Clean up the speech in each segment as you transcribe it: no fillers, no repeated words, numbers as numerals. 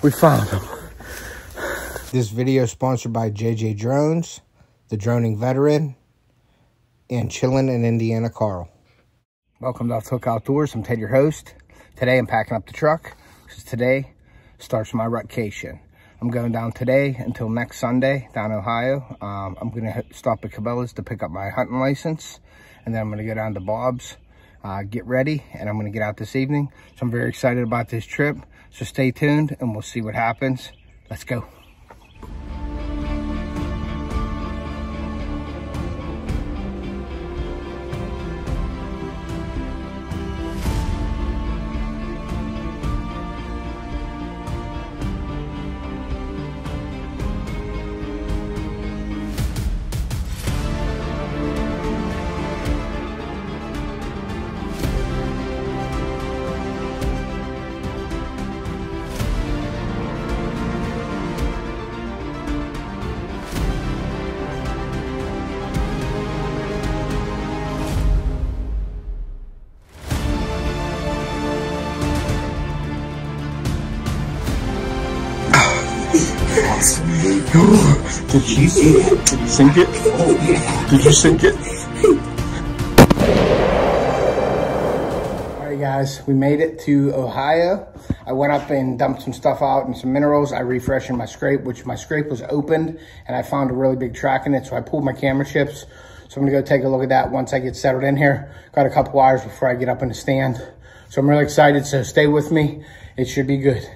We found him. This video is sponsored by JJ Drones, the droning veteran, and chillin' in Indiana Carl. Welcome to Off Hook Outdoors. I'm Ted, your host. Today I'm packing up the truck because today starts my rutcation. I'm going down today until next Sunday down in Ohio. I'm going to stop at Cabela's to pick up my hunting license, and then I'm going to go down to Bob's, get ready, and I'm going to get out this evening. So I'm very excited about this trip. So stay tuned and we'll see what happens. Let's go. Did you see it? Did you sink it? Oh, yeah. Did you sink it? Alright guys, we made it to Ohio. I went up and dumped some stuff out and some minerals. I refreshed my scrape, which my scrape was opened, and I found a really big track in it, so I pulled my camera chips. So I'm gonna go take a look at that once I get settled in here. Got a couple hours before I get up in the stand. So I'm really excited, so stay with me. It should be good.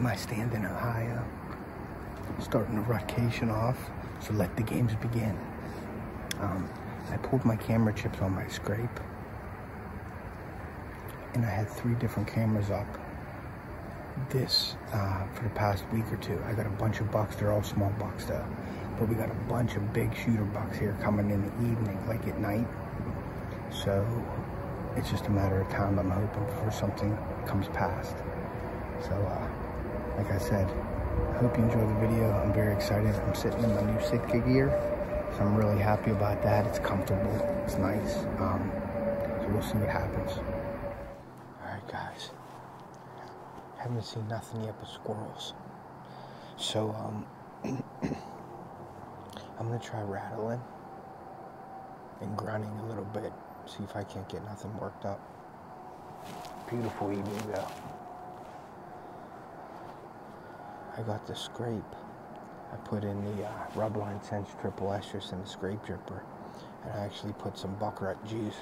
My stand in Ohio, starting the rutcation off, so let the games begin. I pulled my camera chips on my scrape, and I had 3 different cameras up. This, for the past week or two, I got a bunch of bucks. They're all small bucks though, but we got a bunch of big shooter bucks here coming in the evening, like at night. So it's just a matter of time. I'm hoping for something comes past. So, like I said, I hope you enjoy the video. I'm very excited. I'm sitting in my new Sitka gear, so I'm really happy about that. It's comfortable, it's nice. So we'll see what happens. All right, guys. Haven't seen nothing yet but squirrels. So, I'm gonna try rattling and grunting a little bit, see if I can't get nothing worked up. Beautiful evening though. I got the scrape. I put in the Rubline Sense Triple Estrus in the scrape dripper, and I actually put some buckrut juice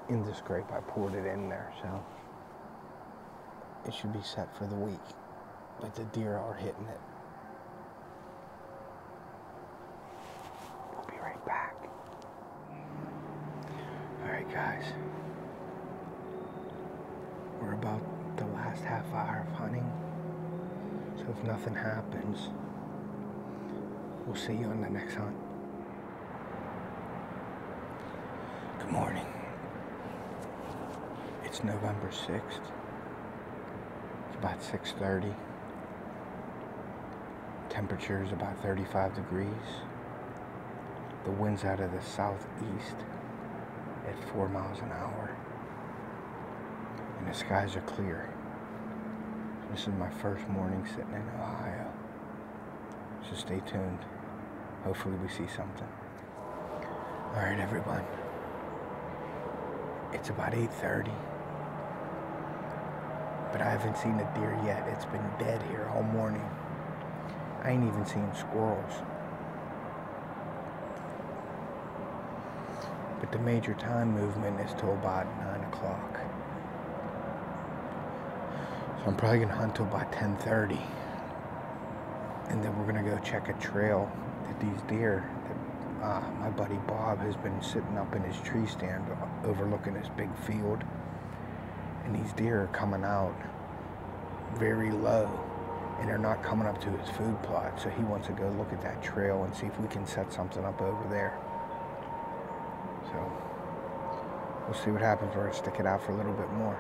in the scrape. I poured it in there, so it should be set for the week. But the deer are hitting it. We'll be right back. All right, guys. We're about the last half hour of hunting. So if nothing happens, we'll see you on the next hunt. Good morning. It's November 6th. It's about 6:30. Temperature is about 35 degrees. The wind's out of the southeast at 4 miles an hour. And the skies are clear. This is my first morning sitting in Ohio, so stay tuned. Hopefully we see something. All right, everyone. It's about 8:30, but I haven't seen a deer yet. It's been dead here all morning. I ain't even seen squirrels. But the major time movement is till about 9 o'clock. So I'm probably gonna hunt till about 10:30, and then we're gonna go check a trail that these deer that my buddy Bob has been sitting up in his tree stand overlooking this big field, and these deer are coming out very low and they're not coming up to his food plot. So he wants to go look at that trail and see if we can set something up over there. So we'll see what happens. We're going to stick it out for a little bit more.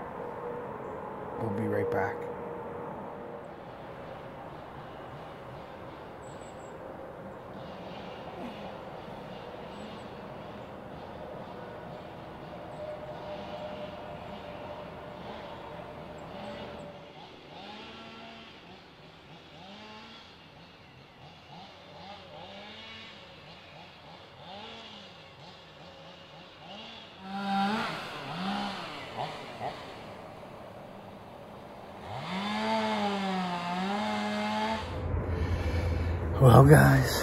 We'll be right back. Well, guys,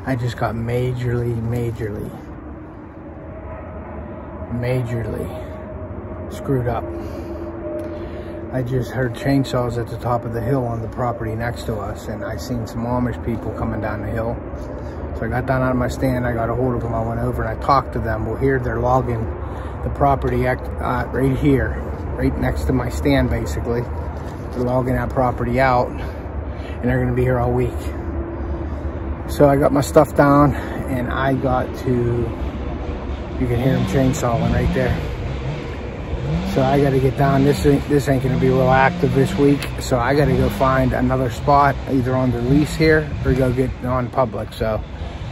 I just got majorly screwed up. I just heard chainsaws at the top of the hill on the property next to us, and I seen some Amish people coming down the hill. So I got down out of my stand, I got a hold of them, I went over and I talked to them. Well, here they're logging the property right here, right next to my stand, basically. They're logging that property out, and they're gonna be here all week. So I got my stuff down, and I got to, you can hear them chainsawing right there. So I gotta get down. This ain't gonna be real active this week, so I gotta go find another spot, either on the lease here or go get on public. So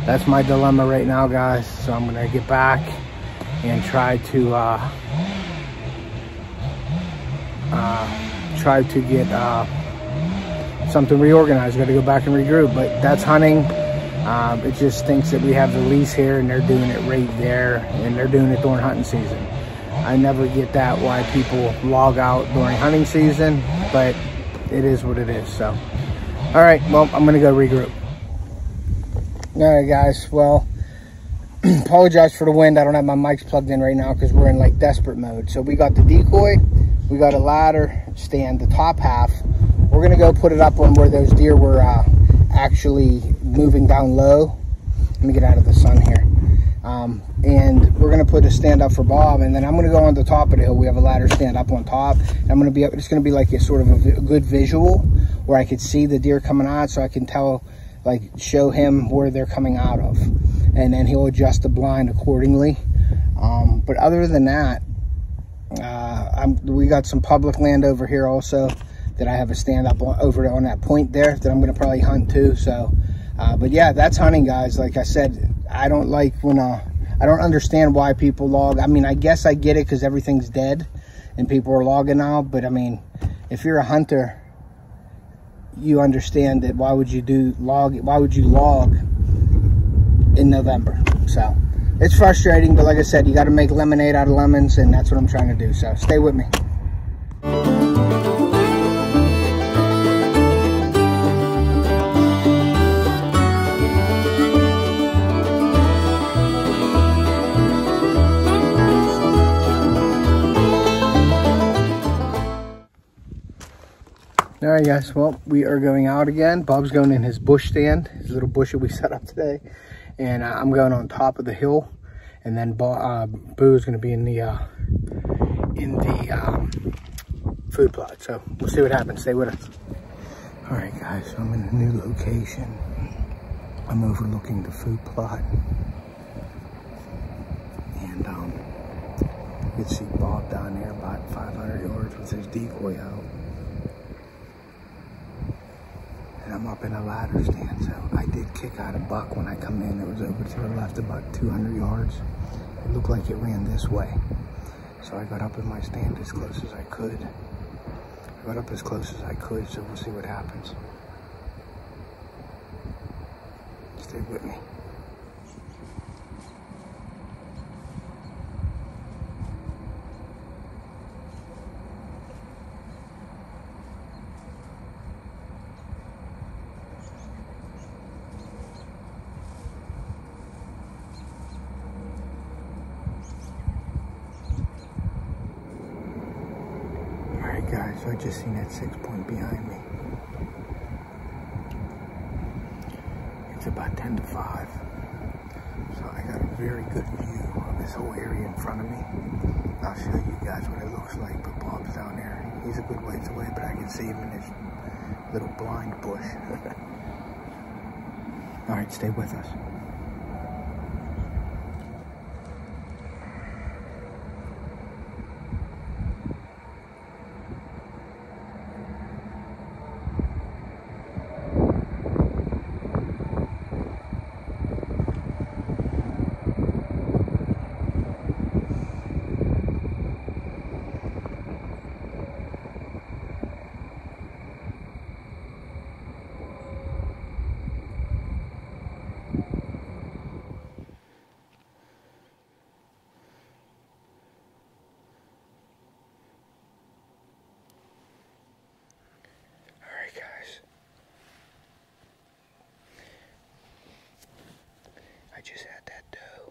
that's my dilemma right now, guys. So I'm gonna get back and try to get something reorganized. Got to go back and regroup, but that's hunting. It just thinks that we have the lease here and they're doing it right there, and they're doing it during hunting season. I never get that, why people log out during hunting season, but it is what it is. So, all right, well, I'm gonna go regroup. All right, guys, well, apologize for the wind. I don't have my mics plugged in right now because we're in like desperate mode. So we got the decoy, we got a ladder stand, the top half. We're gonna go put it up on where those deer were actually moving down low. Let me get out of the sun here. And we're gonna put a stand up for Bob, and then I'm gonna go on the top of the hill. We have a ladder stand up on top. And I'm gonna be, it's gonna be like a sort of a good visual where I could see the deer coming out, so I can tell, like, show him where they're coming out of, and then he'll adjust the blind accordingly. But other than that, we got some public land over here also that I have a stand up over on that point there that I'm going to probably hunt too. So, but yeah, that's hunting, guys. Like I said, I don't like when, I don't understand why people log. I mean, I guess I get it because everything's dead and people are logging now. But I mean, if you're a hunter, you understand that why would you log in November? So it's frustrating, but like I said, you got to make lemonade out of lemons, and that's what I'm trying to do. So stay with me. All right, guys, well, we are going out again. Bob's going in his bush stand, his little bush that we set up today. And I'm going on top of the hill. And then Boo is going to be in the food plot. So we'll see what happens. Stay with us. All right, guys, so I'm in a new location. I'm overlooking the food plot. And you can see Bob down there about 500 yards with his decoy out. And I'm up in a ladder stand, so I did kick out a buck when I come in. It was over to the left about 200 yards. It looked like it ran this way. So I got up in my stand as close as I could. I got up as close as I could, so we'll see what happens. Stay with me. Guys, so I just seen that 6-point behind me. It's about 10 to 5. So I got a very good view of this whole area in front of me. I'll show you guys what it looks like, but Bob's down there. He's a good ways away, but I can see him in his little blind bush. All right, stay with us. Just had that doe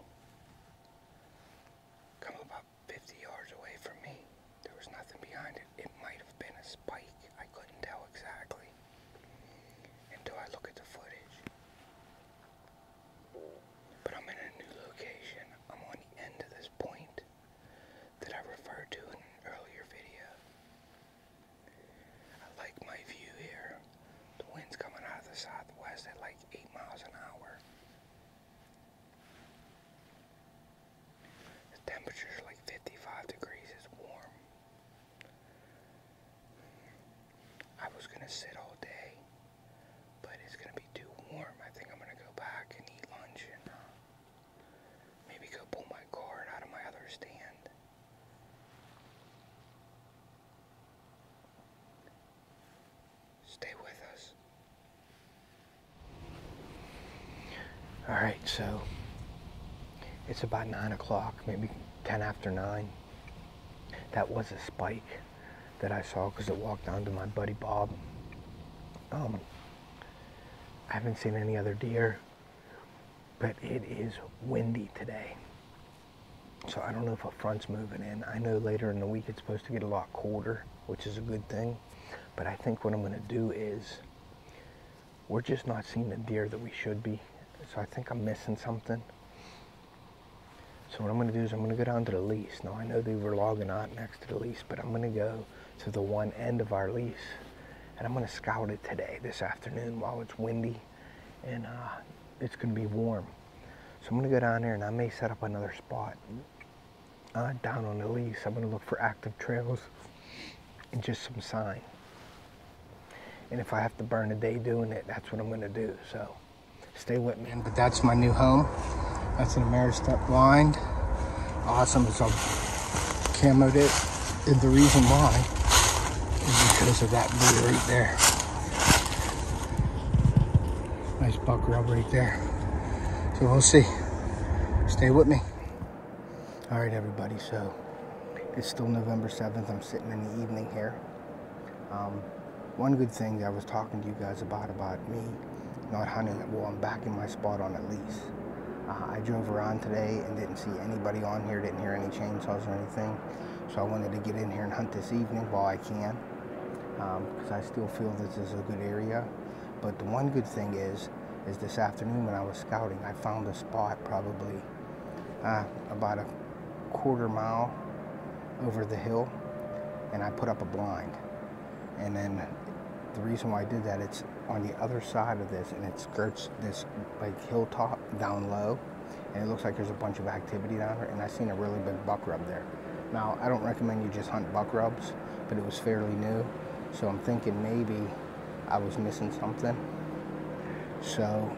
come about 50 yards away from me. There was nothing behind it. It might have been a spike. I couldn't tell exactly until I look at the footage. But I'm in a new location. I'm on the end of this point that I referred to in an earlier video. I like my view here. The wind's coming out of the southwest at like 8 miles an hour. Temperature's like 55 degrees, it's warm. I was gonna sit all day, but it's gonna be too warm. I think I'm gonna go back and eat lunch and maybe go pull my card out of my other stand. Stay with us. Alright, so it's about 9 o'clock, maybe 10 after 9. That was a spike that I saw because it walked down to my buddy Bob. I haven't seen any other deer, but it is windy today. So I don't know if a front's moving in. I know later in the week it's supposed to get a lot colder, which is a good thing. But I think what I'm going to do is, we're just not seeing the deer that we should be. So I think I'm missing something. So what I'm going to do is I'm going to go down to the lease. Now I know they were logging out next to the lease, but I'm going to go to the one end of our lease and I'm going to scout it today, this afternoon, while it's windy and it's going to be warm. So I'm going to go down there and I may set up another spot down on the lease. I'm going to look for active trails and just some sign. And if I have to burn a day doing it, that's what I'm going to do. So stay with me. But that's my new home. That's an Ameristep blind. Awesome. So I've camoed it. And the reason why is because of that deer right there. Nice buck rub right there. So we'll see. Stay with me. All right, everybody. So it's still November 7th. I'm sitting in the evening here. One good thing that I was talking to you guys about me not hunting it. Well, I'm back in my spot on a lease. I drove around today and didn't see anybody on here, didn't hear any chainsaws or anything. So I wanted to get in here and hunt this evening while I can, because I still feel this is a good area. But the one good thing is this afternoon when I was scouting, I found a spot probably about a quarter mile over the hill, and I put up a blind. And then the reason why I did that, it's on the other side of this, and it skirts this like hilltop down low, and it looks like there's a bunch of activity down there, and I seen a really big buck rub there. Now, I don't recommend you just hunt buck rubs, but it was fairly new, so I'm thinking maybe I was missing something. So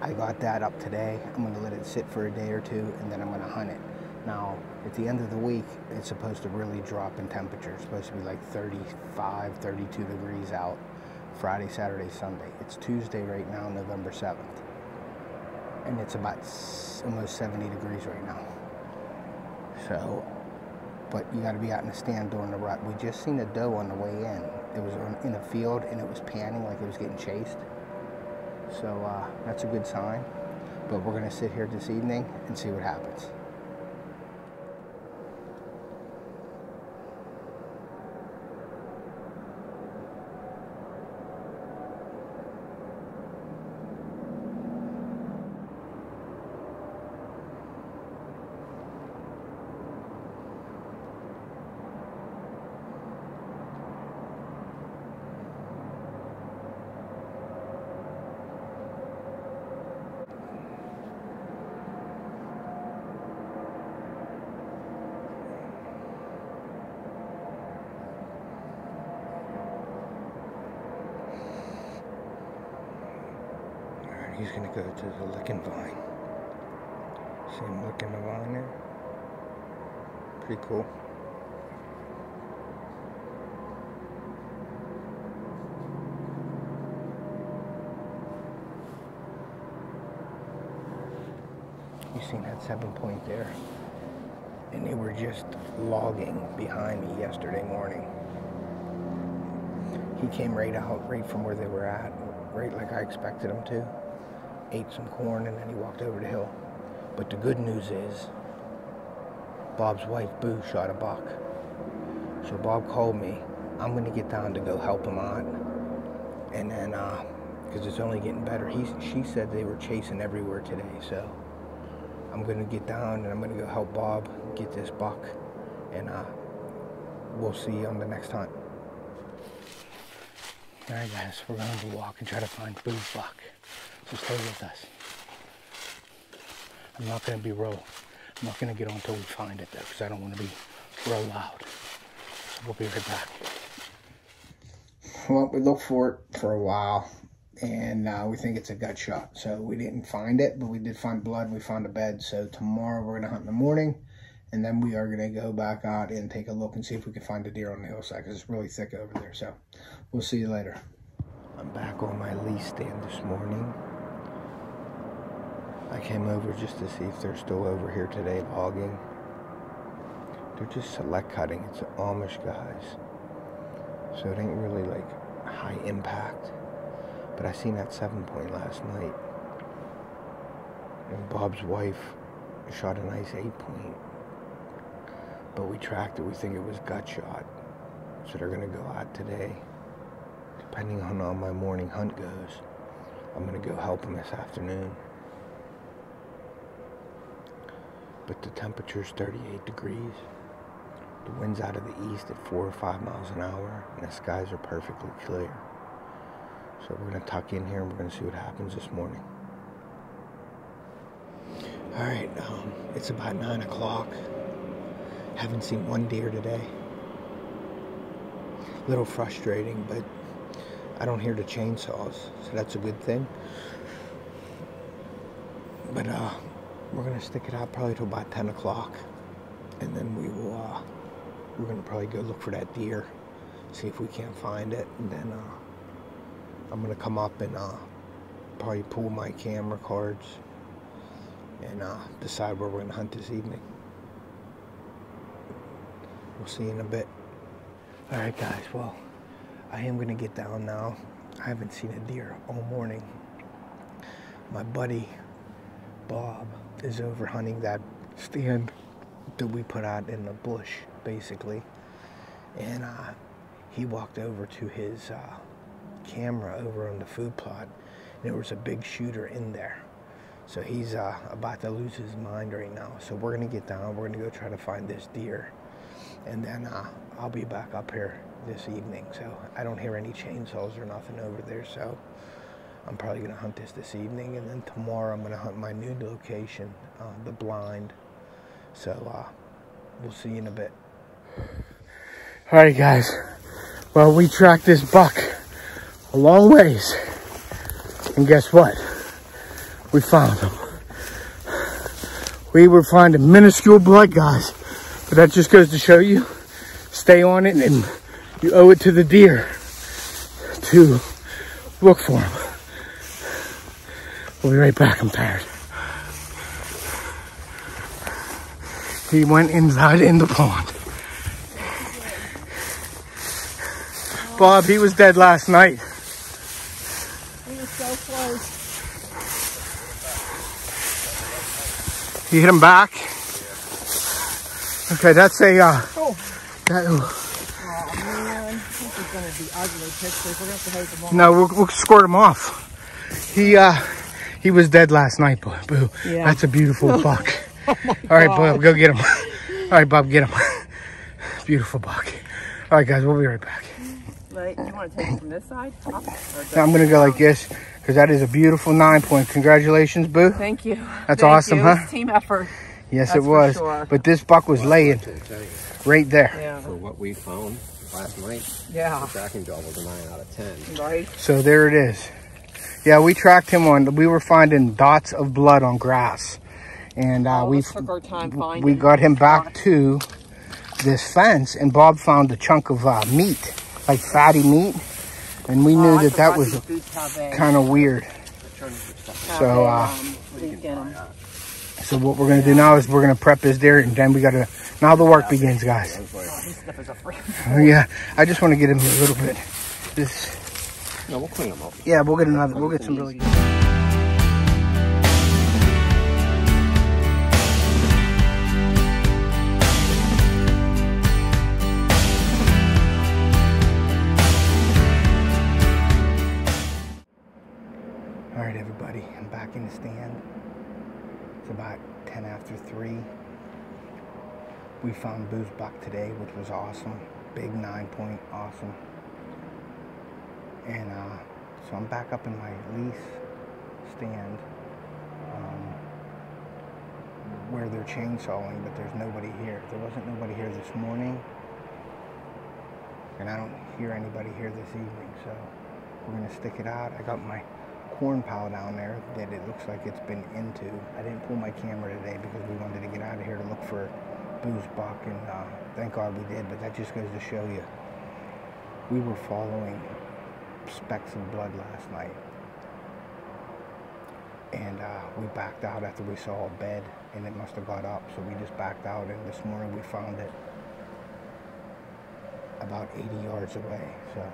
I got that up today. I'm going to let it sit for a day or two, and then I'm going to hunt it. Now, at the end of the week, it's supposed to really drop in temperature. It's supposed to be like 35, 32 degrees out Friday, Saturday, Sunday. It's Tuesday right now, November 7th. And it's about almost 70 degrees right now. So, but you got to be out in the stand during the rut. We just seen a doe on the way in. It was in a field, and it was panning like it was getting chased. So that's a good sign. But we're going to sit here this evening and see what happens. he's gonna go to the licking vine. See him licking the vine there? Pretty cool. You seen that 7-point there? And they were just logging behind me yesterday morning. He came right out, right from where they were at, right like I expected him to. Ate some corn and then he walked over the hill. But the good news is, Bob's wife, Boo, shot a buck. So Bob called me. I'm gonna get down to go help him out. And then, because it's only getting better. She said they were chasing everywhere today, so I'm gonna get down and I'm gonna go help Bob get this buck. And we'll see you on the next hunt. Alright guys, we're going to walk and try to find Boo's buck. So stay with us. I'm not going to be I'm not going to get on until we find it though, because I don't want to be real loud. So we'll be right back. Well, we looked for it for a while, and we think it's a gut shot. So we didn't find it, but we did find blood. We found a bed. So tomorrow we're going to hunt in the morning, and then we are going to go back out and take a look and see if we can find a deer on the hillside, because it's really thick over there. So we'll see you later. I'm back on my lease stand this morning. I came over just to see if they're still over here today logging. They're just select cutting. It's Amish guys. So it ain't really like high impact. But I seen that 7-point last night. And Bob's wife shot a nice 8-point. But we tracked it. We think it was gut shot. So they're going to go out today. Depending on how my morning hunt goes, I'm going to go help them this afternoon. But the temperature's 38 degrees. The wind's out of the east at 4 or 5 miles an hour, and the skies are perfectly clear. So we're going to tuck in here and we're going to see what happens this morning. Alright, it's about 9 o'clock. Haven't seen one deer today. A little frustrating, but I don't hear the chainsaws, so that's a good thing. But we're gonna stick it out probably till about 10 o'clock, and then we will. We're gonna probably go look for that deer, see if we can't find it, and then I'm gonna come up and probably pull my camera cards and decide where we're gonna hunt this evening. We'll see you in a bit. All right, guys. Well, I am gonna get down now. I haven't seen a deer all morning. My buddy Bob is over hunting that stand that we put out in the bush, basically, and he walked over to his camera over on the food plot, and there was a big shooter in there. So he's about to lose his mind right now. So we're gonna get down. We're gonna go try to find this deer, and then I'll be back up here this evening. So I don't hear any chainsaws or nothing over there. So I'm probably gonna hunt this evening, and then tomorrow I'm gonna hunt my new location, the blind. So we'll see you in a bit. All right, guys. Well, we tracked this buck a long ways, and guess what? We found him. We were finding minuscule blood, guys, but that just goes to show you, stay on it, and you owe it to the deer to look for him. We'll be right back. I'm tired. He went inside in the pond. Bob, he was dead last night. He was so close. You hit him back? Okay, that's a, Oh man, this is gonna be ugly pictures. We're gonna have to hose them off. no, we'll squirt him off. He was dead last night, Boo. Yeah. That's a beautiful buck. Oh my All right, God. Bob, go get him. All right, Bob, get him. Beautiful buck. All right, guys, we'll be right back. Right, you want to take it from this side? Up, Now I'm gonna go like this, because that is a beautiful 9-point. Congratulations, Boo. Thank you. That's Thank awesome, you. huh? It was team effort. Yes, That's it was. for sure. But this buck was laying right there. Yeah. For what we found last night, Yeah. the tracking job was a 9 out of 10. Right. So there it is. Yeah, we tracked him we were finding dots of blood on grass. And we took our time finding we got him back to this fence, and Bob found a chunk of meat, like fatty meat. And we knew that was kind of weird. So, so what we're going to do now is we're going to prep his deer, and then we got to, now the work begins, guys. Yeah, I just want to get him a little bit. No, we'll clean him up. Yeah, we'll get some really good. All right, everybody, I'm back in the stand. It's about 10 after 3. We found Boo's buck today, which was awesome. Big 9-point, awesome. And so I'm back up in my lease stand where they're chainsawing, but there's nobody here. There wasn't nobody here this morning, and I don't hear anybody here this evening, so we're gonna stick it out. I got my corn pile down there that it looks like it's been into. I didn't pull my camera today because we wanted to get out of here to look for Boo's buck, and thank God we did, but that just goes to show you we were following specks of blood last night, and we backed out after we saw a bed, and it must have got up, so we just backed out, and this morning we found it about 80 yards away. So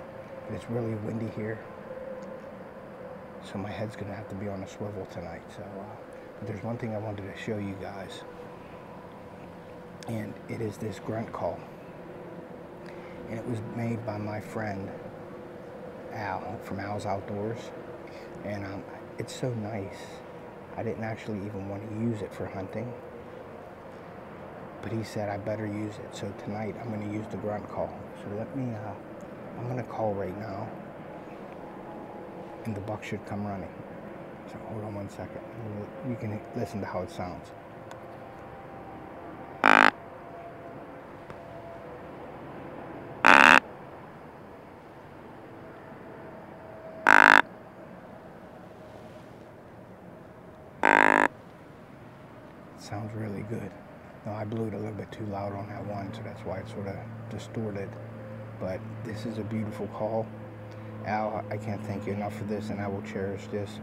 it's really windy here, so my head's gonna have to be on a swivel tonight. So but there's one thing I wanted to show you guys, and it is this grunt call, and it was made by my friend Al from Al's Outdoors, and it's so nice. I didn't actually even want to use it for hunting, but he said I better use it, so tonight I'm going to use the grunt call. So let me I'm going to call right now, and the buck should come running. So hold on one second. You can listen to how it sounds. Sounds really good. No, I blew it a little bit too loud on that one, so that's why it's sort of distorted. But this is a beautiful call. Al, I can't thank you enough for this, and I will cherish this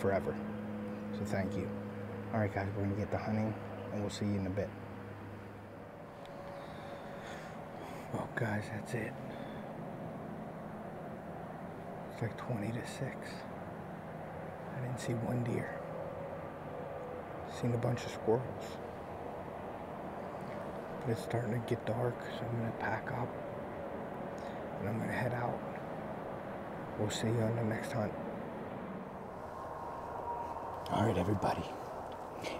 forever. So thank you. All right, guys, we're going to get to hunting, and we'll see you in a bit. Well, guys, that's it. It's like 20 to 6. I didn't see one deer. Seen a bunch of squirrels. But it's starting to get dark, so I'm going to pack up and I'm going to head out. We'll see you on the next hunt. Alright, everybody.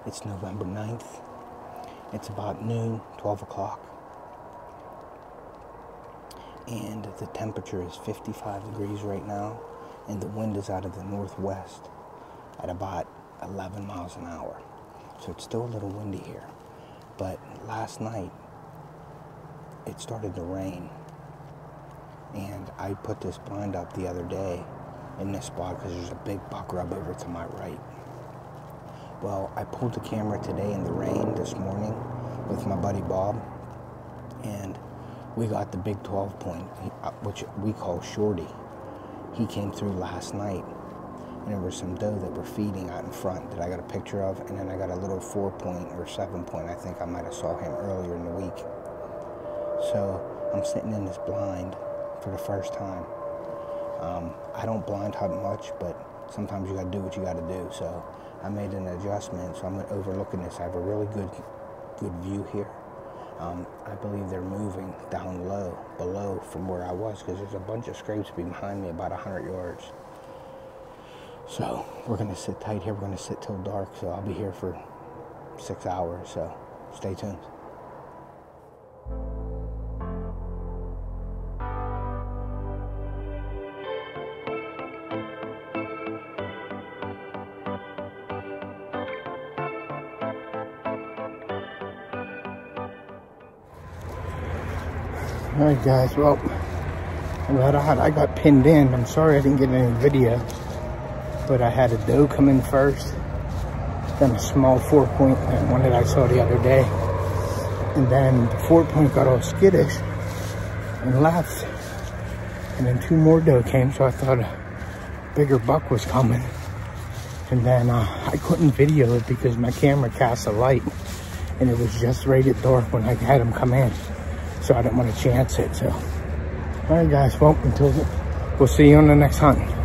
It's November 9th. It's about noon, 12 o'clock. And the temperature is 55 degrees right now, and the wind is out of the northwest at about 11 miles an hour. So it's still a little windy here. But last night, it started to rain. And I put this blind up the other day in this spot because there's a big buck rub over to my right. Well, I pulled the camera today in the rain this morning with my buddy Bob. And we got the big 12-point, which we call Shorty. He came through last night. And there were some doe that were feeding out in front that I got a picture of, and then I got a little 4-point or 7-point. I think I might have saw him earlier in the week. So I'm sitting in this blind for the first time. I don't blind hunt much, but sometimes you gotta do what you gotta do. So I made an adjustment, so I'm overlooking this. I have a really good view here. I believe they're moving down low, below from where I was, because there's a bunch of scrapes behind me about 100 yards. So we're going to sit tight here. We're going to sit till dark, so I'll be here for 6 hours, so stay tuned. All right, guys, well, I got pinned in. I'm sorry I didn't get any video. But I had a doe come in first, then a small 4-point, and one that I saw the other day. And then the 4-point got all skittish and left. And then 2 more doe came, so I thought a bigger buck was coming. And then I couldn't video it because my camera cast a light. And it was just right at dark when I had him come in. So I didn't want to chance it, so. All right, guys, well, we'll see you on the next hunt.